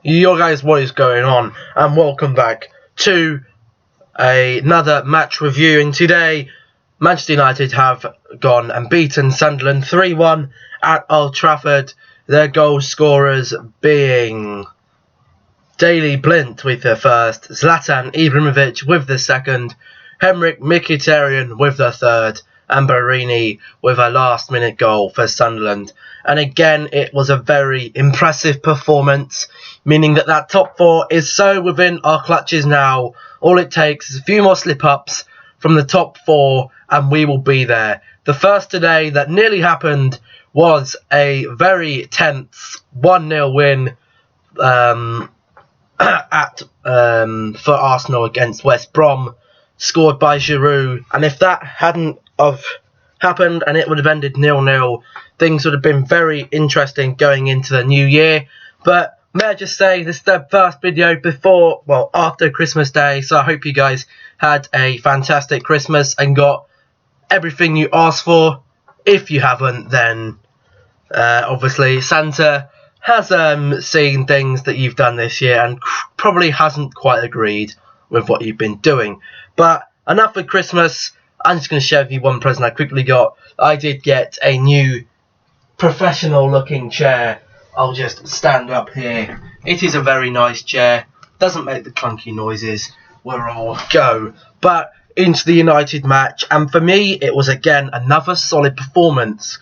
Yo guys, what is going on? And welcome back to another match review. And today, Manchester United have gone and beaten Sunderland 3-1 at Old Trafford. Their goal scorers being Daley Blind with the first, Zlatan Ibrahimovic with the second, Henrik Mkhitaryan with the third, and Barini with a last-minute goal for Sunderland. And again, it was a very impressive performance, meaning that top four is so within our clutches now. All it takes is a few more slip-ups from the top four, and we will be there. The first today that nearly happened was a very tense 1-0 win for Arsenal against West Brom, scored by Giroud. And if that hadn't have happened and it would have ended 0-0, things would have been very interesting going into the new year. But may I just say, this is the first video after Christmas Day, so I hope you guys had a fantastic Christmas and got everything you asked for. If you haven't, then obviously Santa has seen things that you've done this year and probably hasn't quite agreed with what you've been doing. But enough with Christmas. I'm just going to share with you one present I quickly got. I did get a new professional looking chair. I'll just stand up here. It is a very nice chair. Doesn't make the clunky noises. We'll all go. But into the United match. And for me, it was again another solid performance.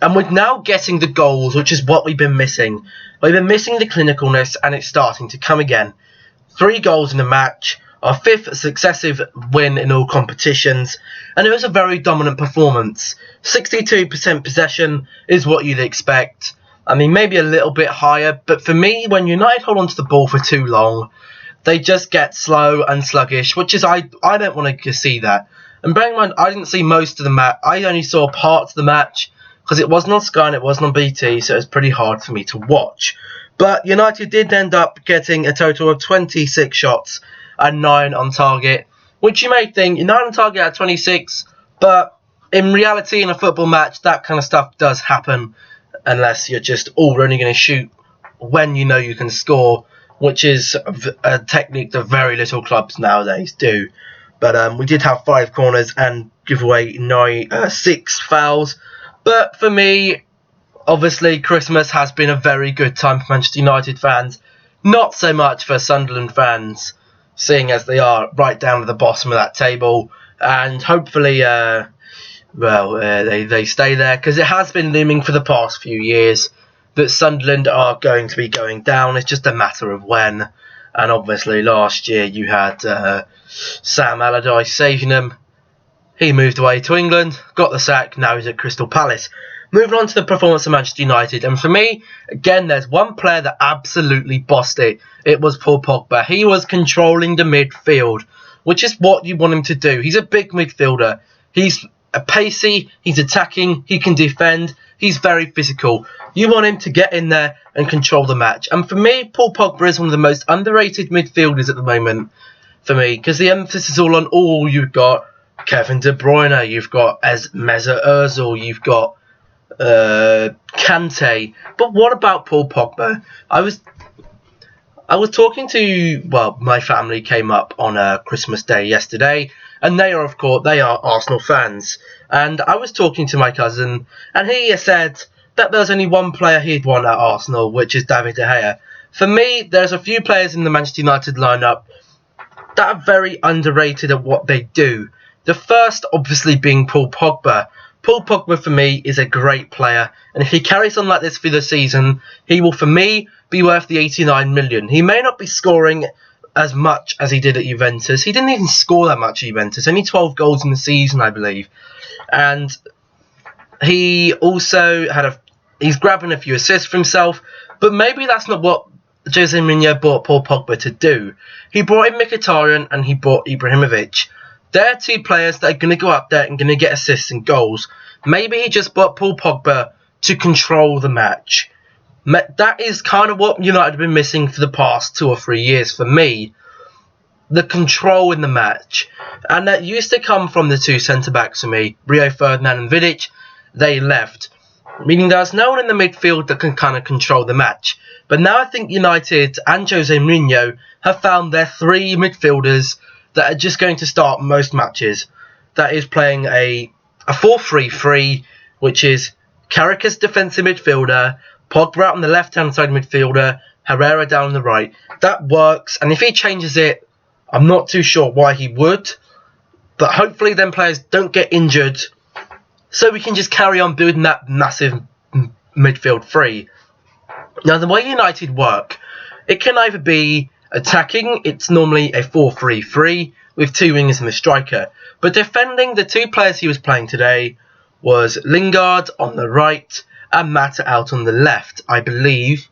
And we're now getting the goals, which is what we've been missing. We've been missing the clinicalness, and it's starting to come again. 3 goals in the match. Our 5th successive win in all competitions, and it was a very dominant performance. 62% possession is what you'd expect. I mean, maybe a little bit higher, but for me, when United hold on to the ball for too long, they just get slow and sluggish, which is, I don't want to see that. And bearing in mind, I didn't see most of the match. I only saw parts of the match, because it wasn't on Sky and it wasn't on BT, so it was pretty hard for me to watch. But United did end up getting a total of 26 shots and 9 on target, which you may think, 9 on target at 26, but in reality, in a football match, that kind of stuff does happen, unless you're just all only going to shoot when you know you can score, which is a technique that very little clubs nowadays do. But we did have 5 corners and give away 6 fouls. But for me, obviously, Christmas has been a very good time for Manchester United fans, not so much for Sunderland fans, seeing as they are right down at the bottom of that table, and hopefully they stay there, because it has been looming for the past few years that Sunderland are going to be going down. It's just a matter of when. And obviously last year you had Sam Allardyce saving them. He moved away to England, got the sack, now he's at Crystal Palace. Moving on to the performance of Manchester United, and for me, again, there's one player that absolutely bossed it. It was Paul Pogba. He was controlling the midfield, which is what you want him to do. He's a big midfielder. He's pacey, he's attacking, he can defend, he's very physical. You want him to get in there and control the match. And for me, Paul Pogba is one of the most underrated midfielders at the moment, for me, because the emphasis is all on, you've got Kevin De Bruyne, you've got Mesut Ozil, you've got Kante, but what about Paul Pogba? I was talking to, my family came up on a Christmas Day yesterday, and they are Arsenal fans, and I was talking to my cousin, and he said that there's only one player he'd want at Arsenal, which is David De Gea. For me, there's a few players in the Manchester United lineup that are very underrated at what they do. The first, obviously, being Paul Pogba. Paul Pogba, for me, is a great player, and if he carries on like this for the season, he will, for me, be worth the 89 million. He may not be scoring as much as he did at Juventus. He didn't even score that much at Juventus, only 12 goals in the season, I believe. And he also he's grabbing a few assists for himself, but maybe that's not what Jose Mourinho brought Paul Pogba to do. He brought in Mkhitaryan and he brought Ibrahimovic. They're 2 players that are going to go up there and going to get assists and goals. Maybe he just brought Paul Pogba to control the match. That is kind of what United have been missing for the past 2 or 3 years for me. The control in the match. And that used to come from the 2 centre-backs for me, Rio Ferdinand and Vidic. They left. Meaning there's no one in the midfield that can kind of control the match. But now I think United and Jose Mourinho have found their 3 midfielders that are just going to start most matches. That is playing a 4-3-3, which is Carragher's defensive midfielder, Pogba out on the left-hand side midfielder, Herrera down on the right. That works, and if he changes it, I'm not too sure why he would. But hopefully then players don't get injured, so we can just carry on building that massive midfield 3. Now, the way United work, it can either be attacking, it's normally a 4-3-3 with 2 wingers and a striker. But defending, the 2 players he was playing today was Lingard on the right and Mata out on the left, I believe.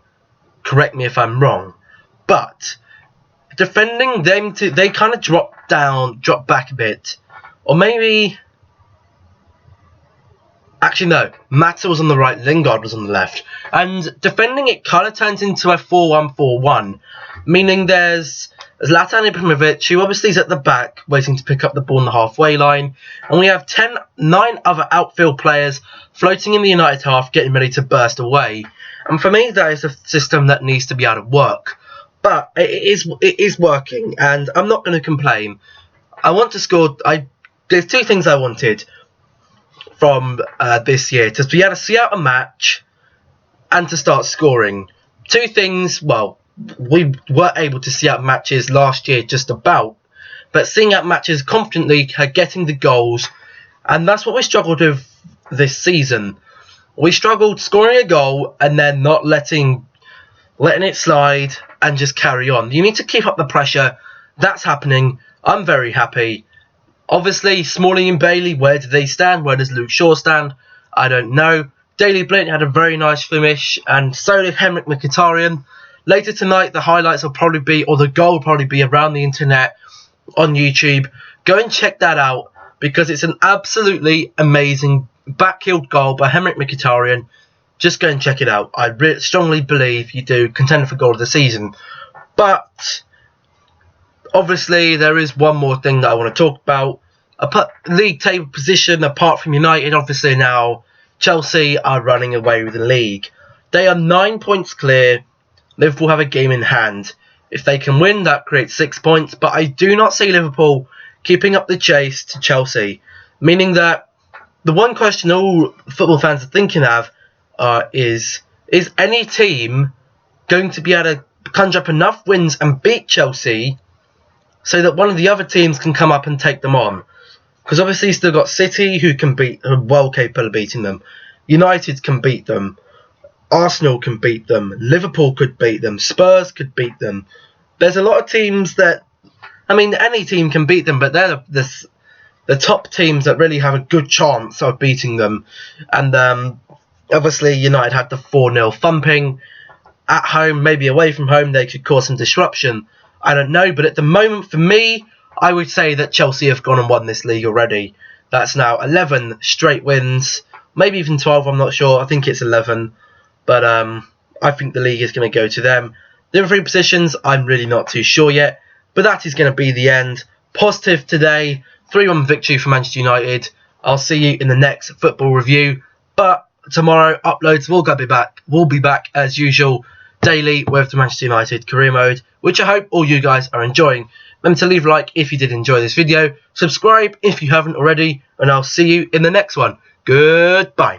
Correct me if I'm wrong. But defending them, they kind of drop back a bit. Or maybe... Actually, no. Mata was on the right, Lingard was on the left. And defending, it kind of turns into a 4-1-4-1. Meaning there's Zlatan Ibrahimovic, who obviously is at the back, waiting to pick up the ball on the halfway line. And we have 9 other outfield players floating in the United half, getting ready to burst away. And for me, that is a system that needs to be out of work. But it is working, and I'm not going to complain. I want to score... There's 2 things I wanted from this year. To be able to see out a match and to start scoring. 2 things, well, we were able to see out matches last year just about. But seeing out matches confidently, getting the goals. And that's what we struggled with this season. We struggled scoring a goal and then not letting it slide and just carry on. You need to keep up the pressure. That's happening. I'm very happy. Obviously, Smalling and Bailey, where do they stand? Where does Luke Shaw stand? I don't know. Daley Blind had a very nice finish, and so did Henrik Mkhitaryan. Later tonight, the highlights will probably be, or the goal will probably be around the internet on YouTube. Go and check that out, because it's an absolutely amazing back-heeled goal by Henrik Mkhitaryan. Just go and check it out. I strongly believe you do. Contender for goal of the season. But obviously, there is one more thing that I want to talk about. League table position, apart from United, obviously now Chelsea are running away with the league. They are 9 points clear. Liverpool have a game in hand. If they can win, that creates 6 points. But I do not see Liverpool keeping up the chase to Chelsea. Meaning that the one question all football fans are thinking of is any team going to be able to conjure up enough wins and beat Chelsea so that one of the other teams can come up and take them on? Because obviously you've still got City, who are well capable of beating them. United can beat them. Arsenal can beat them. Liverpool could beat them. Spurs could beat them. There's a lot of teams that... I mean, any team can beat them, but they're the top teams that really have a good chance of beating them. And obviously United had the 4-0 thumping. At home, maybe away from home, they could cause some disruption. I don't know, but at the moment, for me, I would say that Chelsea have gone and won this league already. That's now 11 straight wins, maybe even 12, I'm not sure. I think it's 11, but I think the league is going to go to them. The other 3 positions, I'm really not too sure yet, but that is going to be the end. Positive today, 3-1 victory for Manchester United. I'll see you in the next football review, but tomorrow uploads will be back as usual daily with the Manchester United career mode, which I hope all you guys are enjoying. Remember to leave a like if you did enjoy this video, subscribe if you haven't already, and I'll see you in the next one. Goodbye.